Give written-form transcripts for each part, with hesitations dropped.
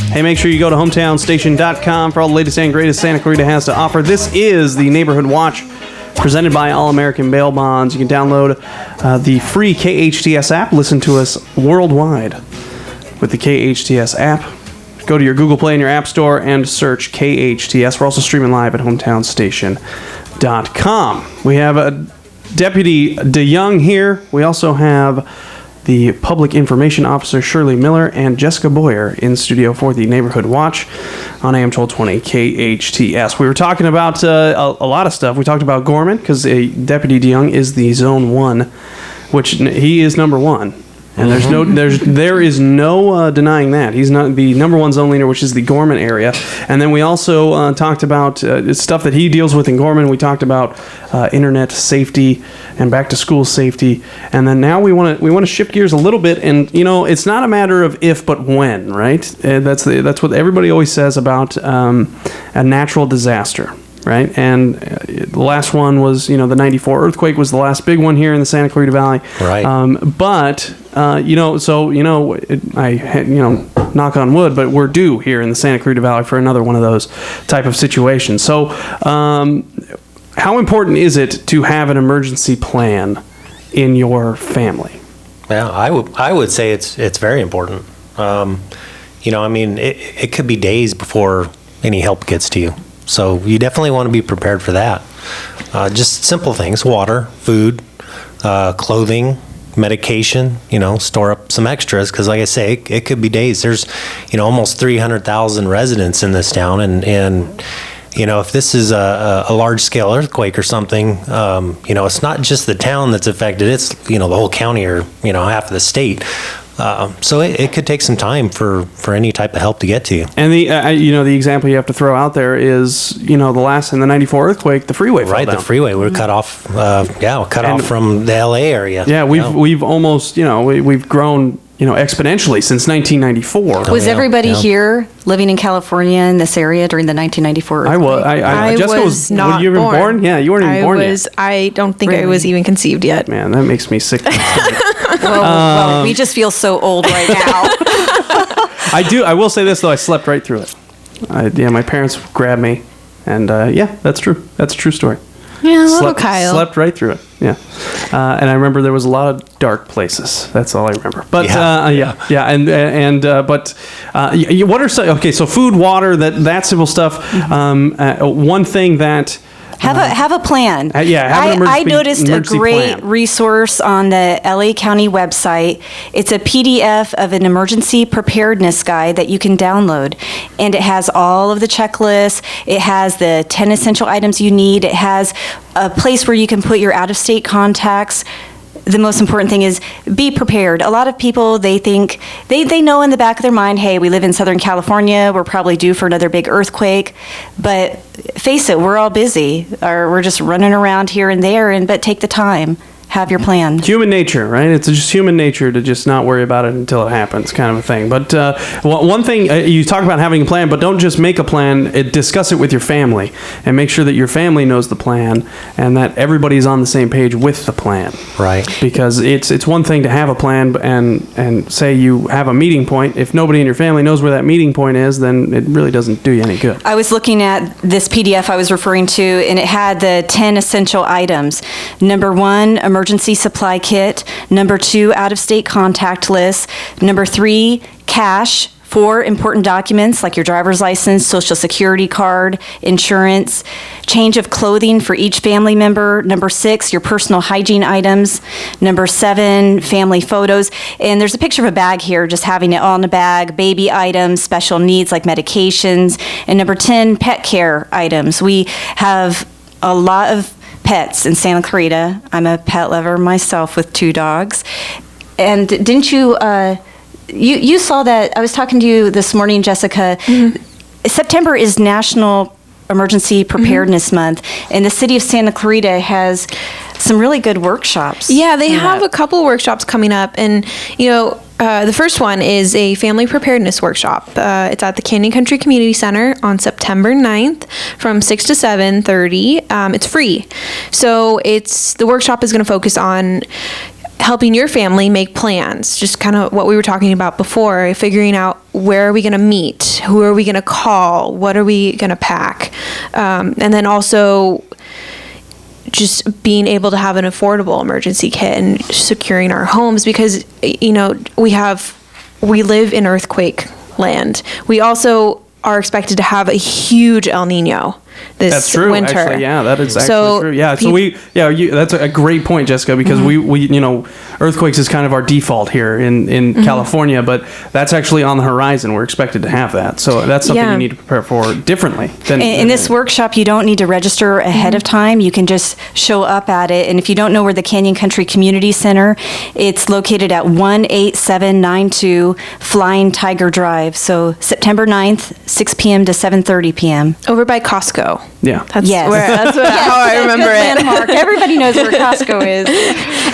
Hey, make sure you go to hometownstation.com for all the latest and greatest Santa Clarita has to offer. This is the Neighborhood Watch presented by All-American Bail Bonds. You can download the free KHTS app. Listen to us worldwide with the KHTS app. Go to your Google Play and your App Store and search KHTS. We're also streaming live at hometownstation.com. We have Deputy DeYoung here. We also have the Public Information Officer Shirley Miller and Jessica Boyer in studio for the Neighborhood Watch on AM 1220 KHTS. We were talking about a lot of stuff. We talked about Gorman because Deputy DeYoung is the Zone 1, which he is number 1. And there is no denying that. He's not the number 1 zone leader, which is the Gorman area. And then we also talked about stuff that he deals with in Gorman. We talked about internet safety and back to school safety. And then now we want to shift gears a little bit. And it's not a matter of if but when, right? That's what everybody always says about a natural disaster. Right, and the last one was, the '94 earthquake was the last big one here in the Santa Clarita Valley. Right. Knock on wood, but we're due here in the Santa Clarita Valley for another one of those type of situations. So, how important is it to have an emergency plan in your family? Well, I would say it's very important. It could be days before any help gets to you. So you definitely want to be prepared for that. Just simple things: water, food, clothing, medication. Store up some extras because, like I say, it could be days. There's, almost 300,000 residents in this town, and if this is a large-scale earthquake or something, it's not just the town that's affected. It's the whole county or half of the state. So it could take some time for any type of help to get to you. And the example you have to throw out there is the last in the '94 earthquake, the freeway fell down. The freeway we were cut off. Off from the LA area. Yeah, we've almost we've grown exponentially since 1994. Was everybody here living in California in this area during the 1994 earthquake? I was not born. Were you even born? Yeah, you weren't even born yet. I don't think I was even conceived yet. Man, that makes me sick. Well, we just feel so old right now. I will say this, though. I slept right through it. My parents grabbed me. And, that's true. That's a true story. Yeah, little Kyle. Slept right through it. Yeah. And I remember there was a lot of dark places. That's all I remember. But what are so food, water, that simple stuff. One thing that have a plan. Have an I noticed a great resource on the LA County website. It's a PDF of an emergency preparedness guide that you can download, and it has all of the checklists. It has the 10 essential items you need. It has a place where you can put your out-of-state contacts. The most important thing is be prepared. A lot of people, they think, they know in the back of their mind, hey, we live in Southern California, we're probably due for another big earthquake. But face it, we're all busy, or we're just running around here and there, but take the time. Have your plan. Human nature, right? It's just human nature to just not worry about it until it happens, kind of a thing. But one thing, you talk about having a plan, but don't just make a plan. Discuss it with your family and make sure that your family knows the plan and that everybody's on the same page with the plan. Right. Because it's one thing to have a plan and say you have a meeting point. If nobody in your family knows where that meeting point is, then it really doesn't do you any good. I was looking at this PDF I was referring to, and it had the 10 essential items. Number 1, emergency supply kit. Number 2, out-of-state contact list. Number 3, cash. 4, important documents like your driver's license, social security card, insurance. Change of clothing for each family member. Number 6, your personal hygiene items. Number 7, family photos. And there's a picture of a bag here, just having it all in a bag. Baby items, special needs like medications. And number 10, pet care items. We have a lot of pets in Santa Clarita. I'm a pet lover myself with 2 dogs. And didn't you, you saw that, I was talking to you this morning, Jessica. Mm-hmm. September is National Emergency Preparedness Month, and the city of Santa Clarita has some really good workshops. Yeah, they have a couple workshops coming up, and the first one is a family preparedness workshop. It's at the Canyon Country Community Center on September 9th from 6 to 7:30. It's free. So the workshop is going to focus on helping your family make plans, just kind of what we were talking about before, figuring out where are we going to meet, who are we going to call, what are we going to pack, and then also just being able to have an affordable emergency kit and securing our homes, because we live in earthquake land. We also are expected to have a huge El Nino this That's true. winter. Actually, yeah, that is actually true. Yeah, so that's a great point, Jessica, because we earthquakes is kind of our default here in California, but that's actually on the horizon. We're expected to have that, so that's something you need to prepare for differently. In this workshop, you don't need to register ahead of time. You can just show up at it. And if you don't know where the Canyon Country Community Center, it's located at 18792 Flying Tiger Drive. So September 9th, 6 p.m. to 7:30 p.m. Over by Costco. Yeah. That's how I remember it. Landmark. Everybody knows where Costco is.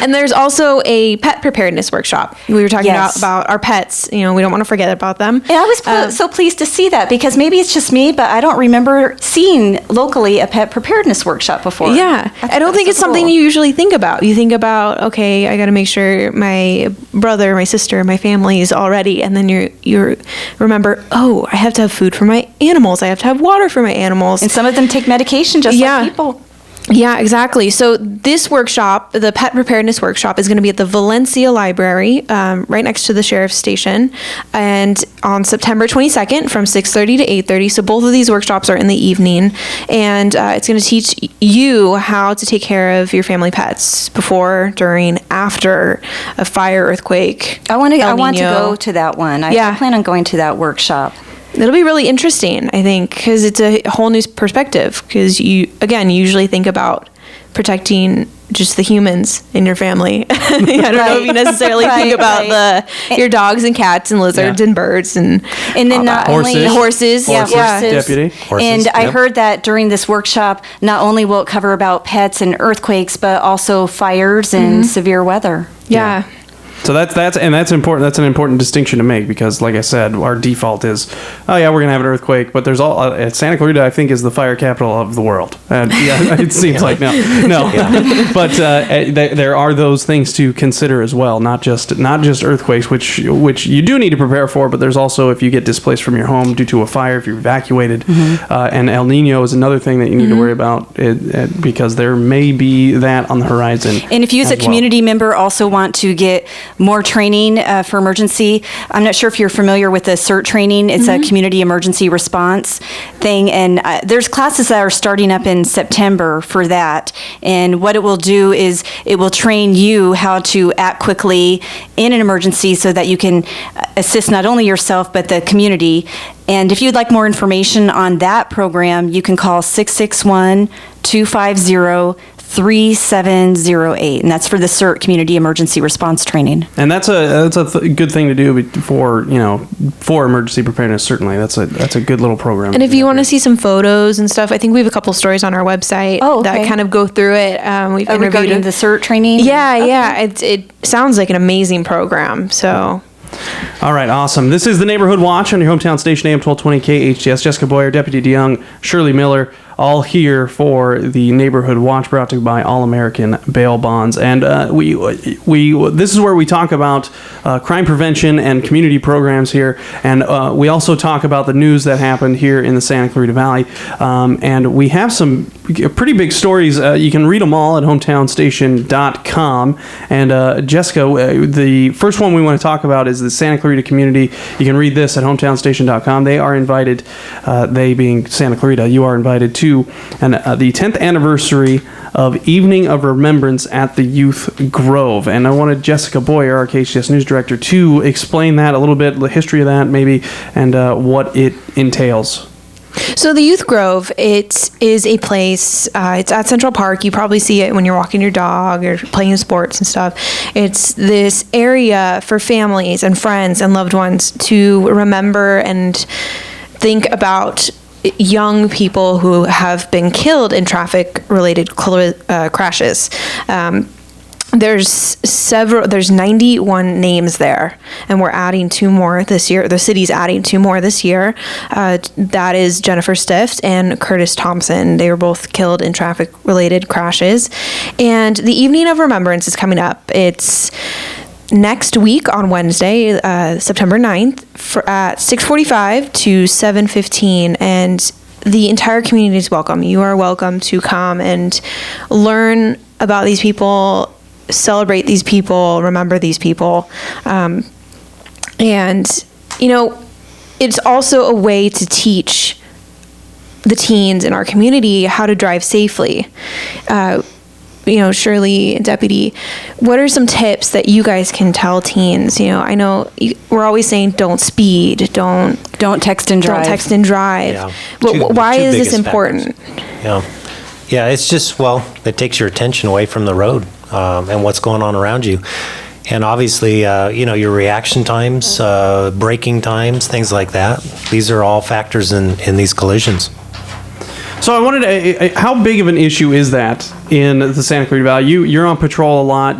And there's also a pet preparedness workshop. We were talking about our pets. We don't want to forget about them. And I was so pleased to see that, because maybe it's just me, but I don't remember seeing locally a pet preparedness workshop before. Yeah. I don't think it's something you usually think about. You think about, okay, I got to make sure my brother, my sister, my family is all ready. And then you remember, oh, I have to have food for my animals. I have to have water for my animals. And some of them take medication just like people. Yeah, exactly. So this workshop, the Pet Preparedness Workshop, is going to be at the Valencia Library, right next to the Sheriff's Station, and on September 22nd from 6:30 to 8:30. So both of these workshops are in the evening, and it's going to teach you how to take care of your family pets before, during, after a fire, earthquake. I want to go to that one. I plan on going to that workshop. It'll be really interesting, I think, because it's a whole new perspective. Because you usually think about protecting just the humans in your family. I don't know if you necessarily think about your dogs and cats and lizards and birds and then not only horses. Deputy. Horses, and I heard that during this workshop, not only will it cover about pets and earthquakes, but also fires and severe weather. Yeah. So that's important. That's an important distinction to make, because, like I said, our default is, oh yeah, we're gonna have an earthquake, but there's Santa Clarita, I think, is the fire capital of the world, and it seems like no, but there are those things to consider as well, not just earthquakes, which you do need to prepare for, but there's also, if you get displaced from your home due to a fire, if you're evacuated, and El Nino is another thing that you need to worry about, because there may be that on the horizon. And if you as a community member also want to get more training for emergency, I'm not sure if you're familiar with the CERT training. It's a community emergency response thing, and there's classes that are starting up in September for that. And what it will do is it will train you how to act quickly in an emergency so that you can assist not only yourself but the community. And if you'd like more information on that program, you can call 661-250-3708, and that's for the CERT Community Emergency Response Training. And that's a good thing to do for emergency preparedness. Certainly, that's a good little program. And if you want to see some photos and stuff, I think we have a couple stories on our website that kind of go through it. We've interviewed regarding the CERT training. Yeah. It sounds like an amazing program. So. All right, awesome. This is the Neighborhood Watch on your hometown station, AM 1220 KHTS. Jessica Boyer, Deputy DeYoung, Shirley Miller, all here for the Neighborhood Watch, brought to you by All American Bail Bonds. And this is where we talk about crime prevention and community programs here. And we also talk about the news that happened here in the Santa Clarita Valley. And we have some pretty big stories. You can read them all at hometownstation.com. And Jessica, the first one we want to talk about is the Santa Clarita community. You can read this at hometownstation.com. They are invited, they being Santa Clarita, you are invited to the 10th anniversary of Evening of Remembrance at the Youth Grove. And I wanted Jessica Boyer, our KHTS News Director, to explain that a little bit, the history of that maybe, and what it entails. So the Youth Grove, it is a place, it's at Central Park. You probably see it when you're walking your dog or playing sports and stuff. It's this area for families and friends and loved ones to remember and think about young people who have been killed in traffic-related crashes. there's 91 names there, and we're adding 2 more this year. The city's adding 2 more this year. That is Jennifer Stift and Curtis Thompson. They were both killed in traffic-related crashes. And the Evening of Remembrance is coming up. It's next week on Wednesday, September 9th, at 6:45 to 7:15, and the entire community is welcome. You are welcome to come and learn about these people, celebrate these people, remember these people. And, it's also a way to teach the teens in our community how to drive safely. Shirley and Deputy, what are some tips that you guys can tell teens? I know we're always saying don't speed, don't text and drive. Don't text and drive. Yeah. But why Two is this biggest important? factors. Yeah, it's just, it takes your attention away from the road and what's going on around you. And obviously, your reaction times, braking times, things like that. These are all factors in these collisions. So I wanted to, how big of an issue is that in the Santa Clarita Valley? You're on patrol a lot.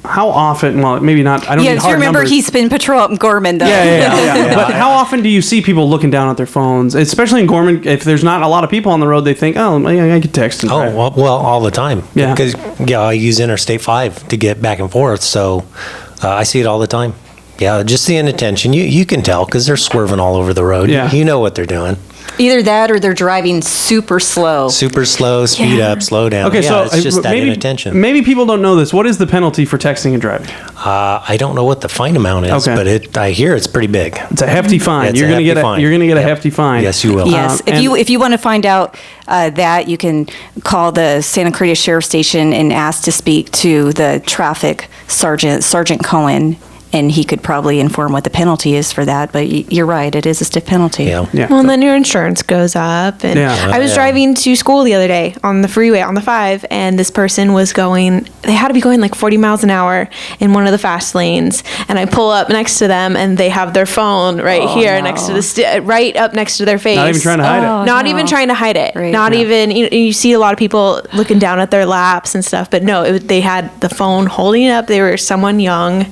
How often? Well, maybe not. I don't need Yes, hard remember numbers. he's been patrol up in Gorman though. Yeah. But how often do you see people looking down at their phones, especially in Gorman? If there's not a lot of people on the road, they think, oh, I could text and drive. Well, all the time. Yeah. Because I use Interstate 5 to get back and forth, so I see it all the time. Yeah, just the inattention. You can tell because they're swerving all over the road. Yeah. You know what they're doing. Either that or they're driving super slow. Super slow, speed Yeah. up, slow down. Okay, so it's just that maybe, inattention. maybe people don't know this. What is the penalty for texting and driving? I don't know what the fine amount is, Okay. but I hear it's pretty big. It's a hefty fine. It's You're a going to hefty get fine. you're going to get a Yep. hefty fine. Yes, you will. Yes, and- if you want to find out that, you can call the Santa Clarita Sheriff Station and ask to speak to the traffic Sergeant Cohen, and he could probably inform what the penalty is for that. But you're right, it is a stiff penalty. Yeah. Yeah. Well, and then your insurance goes up. And Yeah. I was driving to school the other day on the freeway on the 5, and this person was they had to be going like 40 miles an hour in one of the fast lanes. And I pull up next to them, and they have their phone right here next to right up next to their face. Not even trying to hide it. Not even trying to hide it. Right. Not Yeah. even, you see a lot of people looking down at their laps and stuff, but no, they had the phone holding it up. They were someone young,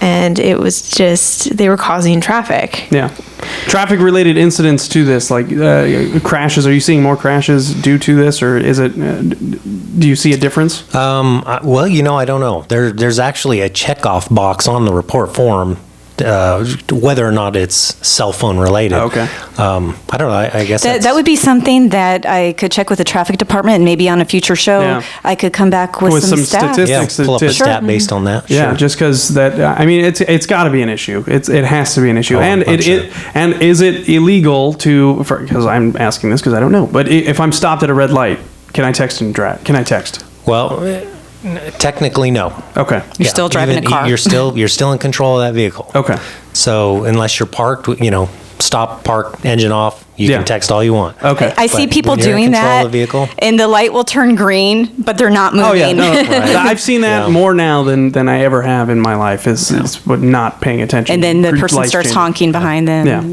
and it was just, they were causing traffic. Yeah. Traffic-related incidents to this, like crashes. Are you seeing more crashes due to this, or is it? Do you see a difference? Well, I don't know. There's actually a checkoff box on the report form, whether or not it's cell phone related. Okay. I don't know. I guess That would be something that I could check with the traffic department, and maybe on a future show, Yeah. I could come back with, With some stats. statistics. pull up a Sure. stat based on that. Yeah, Sure. just because that. I mean, it's got to be an issue. It has to be an issue. Oh, and I'm it sure. and is it illegal to? Because I'm asking this because I don't know. But if I'm stopped at a red light, can I text and drive? Can I text? Well, technically, no. Okay. You're still driving a car. You're still in control of that vehicle. Okay. So unless you're parked, stop, park, engine off, you Yeah. can text all you want. Okay. I see But people when you're in doing control that, of the vehicle- and the light will turn green, but they're not moving. Oh yeah, no, Right. I've seen that Yeah. more now than I ever have in my life. Is not paying attention. And then the person Lights starts change. honking behind them. Yeah.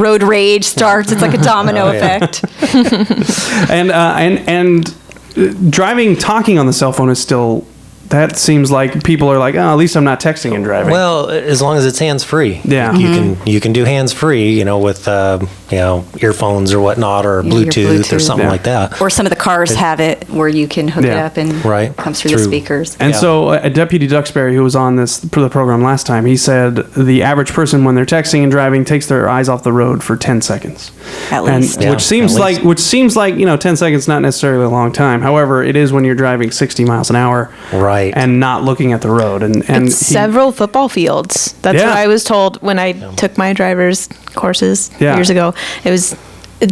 Road rage starts. It's like a domino Oh, yeah. effect. And driving, talking on the cell phone is still. That seems like people are like, oh, at least I'm not texting and driving. Well, as long as it's hands free. Yeah. You can do hands free, with earphones or whatnot, or Yeah, your Bluetooth or Bluetooth. something Yeah. like that. Or some of the cars have it where you can hook it Yeah. up and Right. comes through the True. speakers. And Yeah. so Deputy Duxbury, who was on the program last time, he said the average person when they're texting and driving takes their eyes off the road for 10 seconds. At And least. Yeah, which seems at like least. 10 seconds not necessarily a long time. However, it is when you're driving 60 miles an hour Right. and not looking at the road. And It's several football fields. That's Yeah. what I was told when I took my driver's courses Yeah. years ago. It's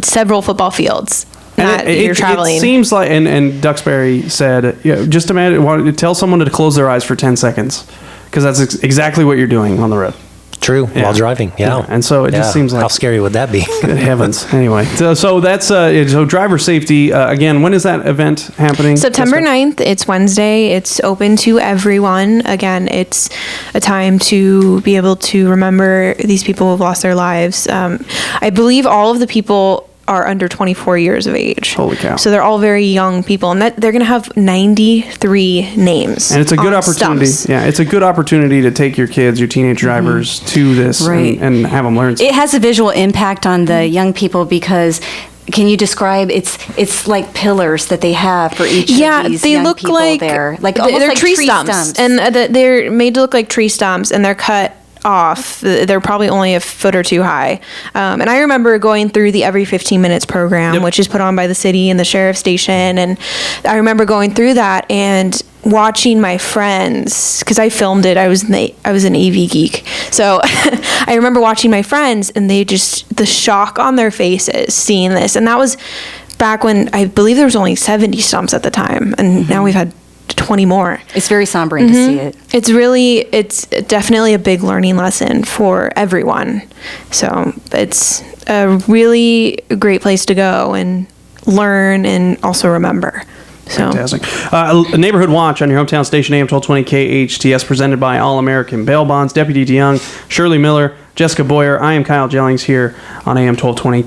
several football fields. and Not you're traveling. It seems like, and Duxbury said, just imagine, tell someone to close their eyes for 10 seconds, because that's exactly what you're doing on the road. True. Yeah. While driving. Yeah. Yeah. And so it just seems like- how scary would that be? Good heavens. Anyway, so that's so driver safety. Again, when is that event happening? September 9th, it's Wednesday. It's open to everyone. Again, it's a time to be able to remember these people who have lost their lives. I believe all of the people are under 24 years of age. Holy cow. So they're all very young people, and that they're going to have 93 names. And it's a good on opportunity. stumps. Yeah, it's a good opportunity to take your kids, your teenage drivers, to this Right. and have them learn. It has a visual impact on the young people because can you describe it's like pillars that they have for each Yeah, of these they young look people like there. Like almost they're like tree stumps, and they're made to look like tree stumps, and they're cut off. They're probably only a foot or two high. And I remember going through the Every 15 Minutes program, Yep. which is put on by the city and the sheriff's station. And I remember going through that and watching my friends, because I filmed it. I was an AV geek. So I remember watching my friends, and they just, the shock on their faces seeing this. And that was back when I believe there was only 70 stumps at the time. And now we've had 20 more. It's very sombering to see it. It's definitely a big learning lesson for everyone. So it's a really great place to go and learn and also remember. So Fantastic. Neighborhood Watch on your hometown station, AM 1220 KHTS, presented by All American Bail Bonds. Deputy DeYoung, Shirley Miller, Jessica Boyer. I am Kyle Jellings here on AM 1220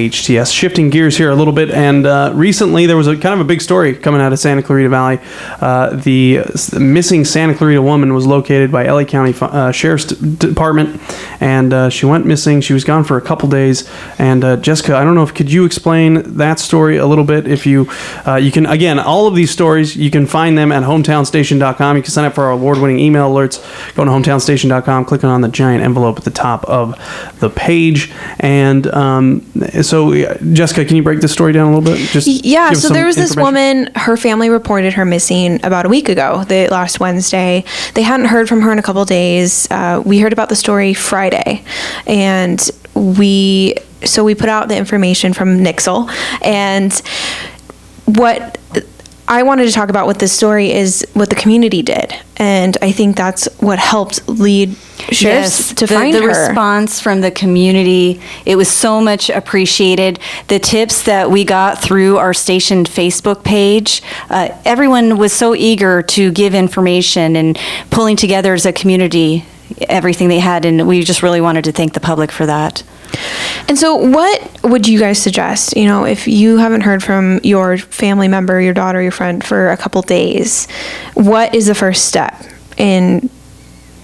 KHTS. Shifting gears here a little bit, and recently there was a kind of a big story coming out of Santa Clarita Valley. The missing Santa Clarita woman was located by LA County Sheriff's Department, and she went missing. She was gone for a couple days. And Jessica, I don't know if could you explain that story a little bit? If you can, again, all of these stories you can find them at hometownstation.com. You can sign up for our award-winning email alerts. Go to hometownstation.com, clicking on the giant envelope at the top of the page. And so Jessica, can you break this story down a little bit? Just yeah, give us so some there was this information. woman, her family reported her missing about a week ago, last Wednesday. They hadn't heard from her in a couple days. We heard about the story Friday, and we put out the information from Nixle. And what I wanted to talk about with this story is what the community did, and I think that's what helped lead sheriffs to find the her. response from the community, it was so much appreciated. The tips that we got through our station Facebook page, everyone was so eager to give information and pulling together as a community everything they had, and we just really wanted to thank the public for that. And so what would you guys suggest, if you haven't heard from your family member, your daughter, your friend for a couple days, what is the first step in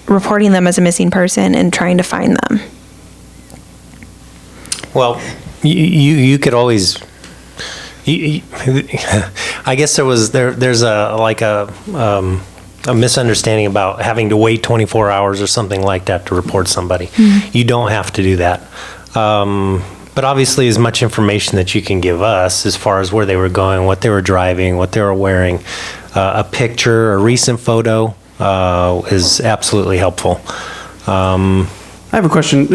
reporting them as a missing person and trying to find them? Well, you could always. I guess there's a misunderstanding about having to wait 24 hours or something like that to report somebody. Mm-hmm. You don't have to do that. But obviously, as much information that you can give us as far as where they were going, what they were driving, what they were wearing, a picture, a recent photo is absolutely helpful. I have a question.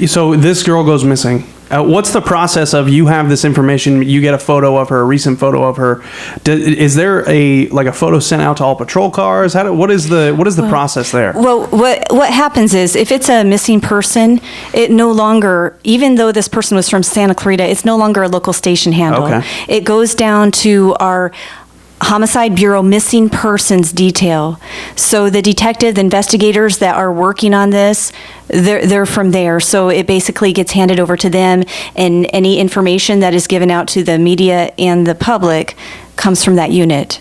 So this girl goes missing. What's the process of you have this information, you get a photo of her, a recent photo of her? Is there a photo sent out to all patrol cars? What is the process there? Well, what happens is if it's a missing person, it no longer, even though this person was from Santa Clarita, it's no longer a local station handle. Okay. It goes down to our Homicide Bureau missing persons detail. So the detective, the investigators that are working on this, they're from there. So it basically gets handed over to them, and any information that is given out to the media and the public comes from that unit.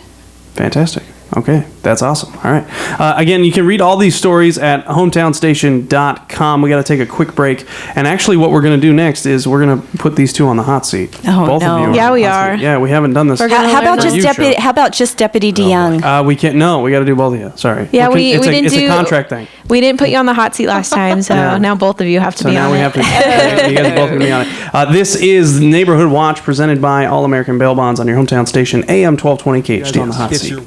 Fantastic. Okay, that's awesome. All right. Again, you can read all these stories at hometownstation.com. We got to take a quick break. And actually, what we're going to do next is we're going to put these two on the hot seat. Oh, Both no. of you. Yeah, we on the hot are. seat. Yeah, we haven't done this. We're gonna How about learn just Deputy DeYoung? We can't. No, we got to do both of you. Sorry. Yeah, It's a contract thing. We didn't put you on the hot seat last time, so Yeah. now both of you have to So be now on we it. have to. You guys are both going to be on it. This is Neighborhood Watch, presented by All American Bail Bonds on your hometown station, AM 1220 KHTS. On the hot seat.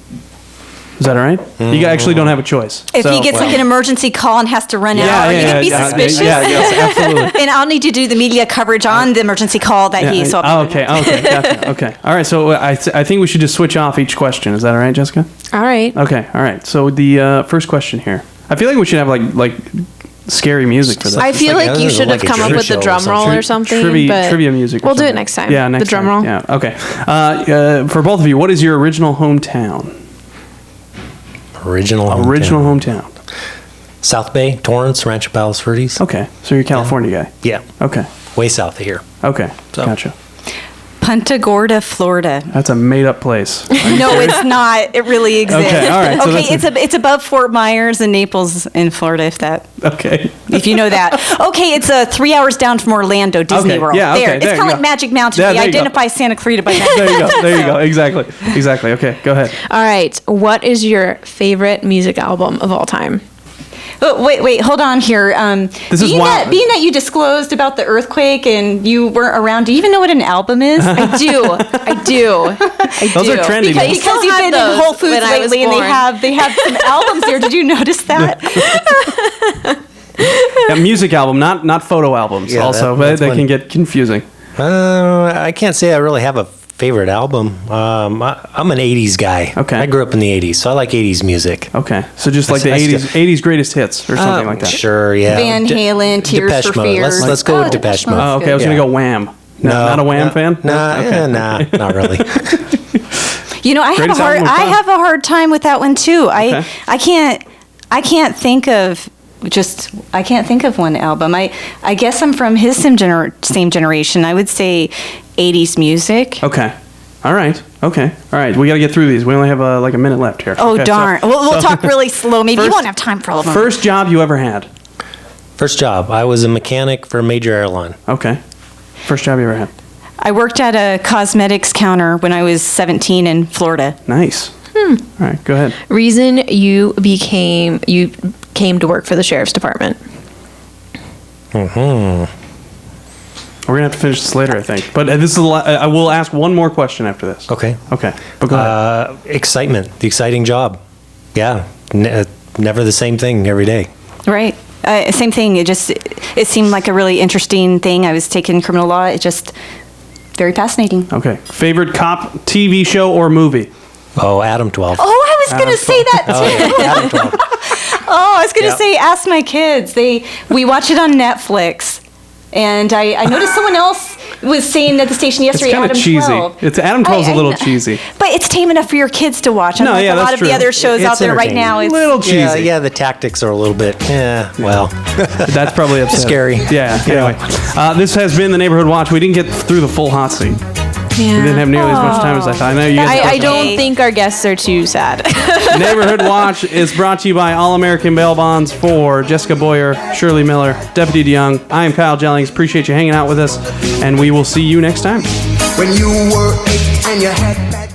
Is that all right? You actually don't have a choice. If he gets like an emergency call and has to run out, are you going to be suspicious? Yes, absolutely. And I'll need to do the media coverage on the emergency call that he. So Okay, gotcha. Okay. All right, so I think we should just switch off each question. Is that all right, Jessica? All right. Okay, all right. So the first question here. I feel like we should have like scary music for this. I feel like you should have come up with the drum roll or something. but Trivia music. We'll do it next time. Yeah, next the drum time. roll. Yeah, okay. For both of you, what is your original hometown? Original hometown. South Bay, Torrance, Rancho Palos Verdes. Okay, so you're a California guy. Yeah. Okay. way south of here. Okay, So- gotcha. Punta Gorda, Florida. That's a made-up place. No, it's not. It really exists. Okay, all right, so Okay, that's it's above Fort Myers and Naples in Florida, Okay. if you know that. Okay, it's 3 hours down from Orlando, Disney Okay, World. yeah, okay, there. It's there kind you of like go. Magic Mountain. Yeah, We there you go. identify Santa Clarita by that. There you go. There you go. Exactly. Okay, go ahead. All right. What is your favorite music album of all time? Oh, wait, hold on here. This is wild. Being that you disclosed about the earthquake and you weren't around, do you even know what an album is? I do. Those are trendy. Because, man. because you've had been in those Whole Foods when I was lately and born. they have some albums there. Did you notice that? A music album, not photo albums. Yeah, also, that's they one. can get confusing. I can't say I really have a favorite album. I'm an 80s guy. Okay. I grew up in the 80s, so I like 80s music. Okay, so just like the I 80s greatest hits or something like that. Sure, yeah. Van Halen, Tears Depeche for Mode. Fears. Let's go with Depeche Mode. Oh, okay. I was Yeah. gonna go Wham. No, not a Wham fan. Nah, not really. You know, I Greatest album of all have a hard time with that one too. Okay. I can't think of one album. I guess I'm from his same generation. I would say 80s music. Okay. All right. Okay. All right. We got to get through these. We only have like a minute left here. Oh Okay, darn! We'll so- talk really slow. Maybe you First- won't have time for all of them. First job you ever had? First job, I was a mechanic for a major airline. Okay. First job you ever had? I worked at a cosmetics counter when I was 17 in Florida. Nice. All right. Go ahead. Reason you came to work for the sheriff's department. We're gonna have to finish this later, I think. But this is I will ask one more question after this. Okay. Okay. But go ahead. Excitement, the exciting job. Yeah, never the same thing every day. Right. Same thing. It seemed like a really interesting thing. I was taking criminal law. It just very fascinating. Okay. Favorite cop TV show or movie? Oh, Adam 12. Oh, I was going to say that too. Oh, yeah, Adam 12. Oh, I was going to Yep. say, ask my kids. We watch it on Netflix. And I noticed someone else was saying at the station It's yesterday, kind of Adam cheesy. 12. It's Adam 12's a I little know. cheesy. But it's tame enough for your kids to watch. No, Unlike yeah, a lot that's of true. the other shows out It's there right now. entertaining. It's, Little cheesy. Yeah, the tactics are a little bit, well. That's probably upsetting. Scary. Yeah. Anyway, this has been the Neighborhood Watch. We didn't get through the full hot seat. We didn't have nearly as much time as I thought. I know you guys. I don't think our guests are too sad. Neighborhood Watch is brought to you by All American Bail Bonds. For Jessica Boyer, Shirley Miller, Deputy DeYoung, I am Kyle Jellings. Appreciate you hanging out with us, and we will see you next time. When you were 8 and you had